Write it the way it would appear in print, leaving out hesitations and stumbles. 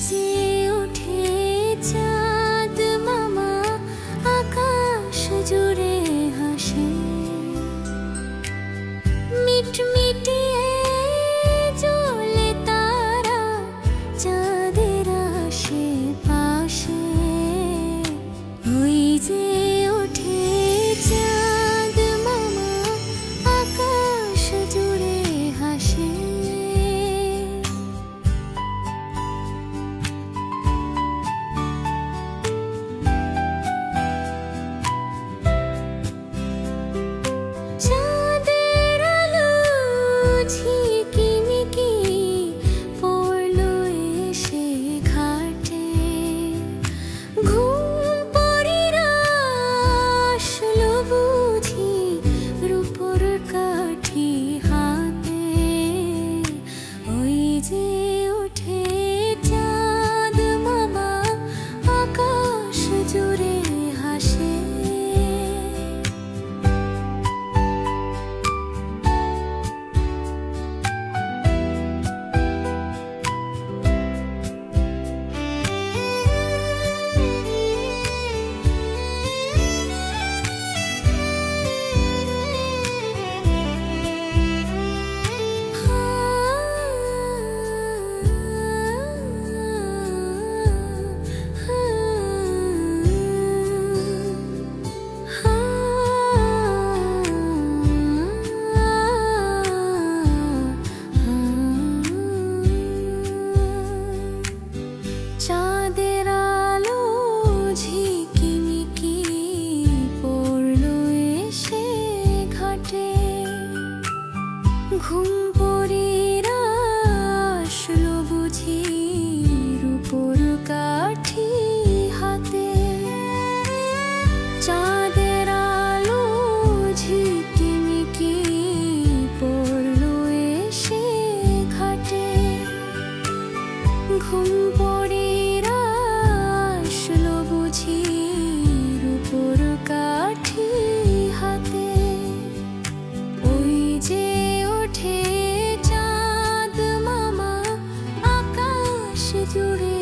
যে ওঠে চাঁদ মামা আকাশ জুড়ে হাসে, মিটমিটিয়ে জ্বলে তারা চাঁদের আশেপাশে। ওই যে ওঠে চাঁদ মামা আকাশ জুড়ে হাসে। চাঁদের আলো ঝিকিমিকি পড়লো এসে ঘাটে, ঘুম পড়িরা আসলো বুঝি রূপোর কাঠি হাতে। ওই যে ওঠে চাঁদ মামা আকাশ জুড়ে হাসে। চাঁদের আলো ঝিকিমিকি পড়লো এসে ঘাটে, ঘুম পড়িরা আসলো বুঝি রূপোর কাঠি হাতে। চাঁদের আলো ঝিকিমিকি পড়লো এসে ঘাটে, ঘুম পড়িরা আসলো বুঝি রূপোর কাঠি হাতে। ওই যে ওঠে চাঁদ মামা আকাশ জুড়ে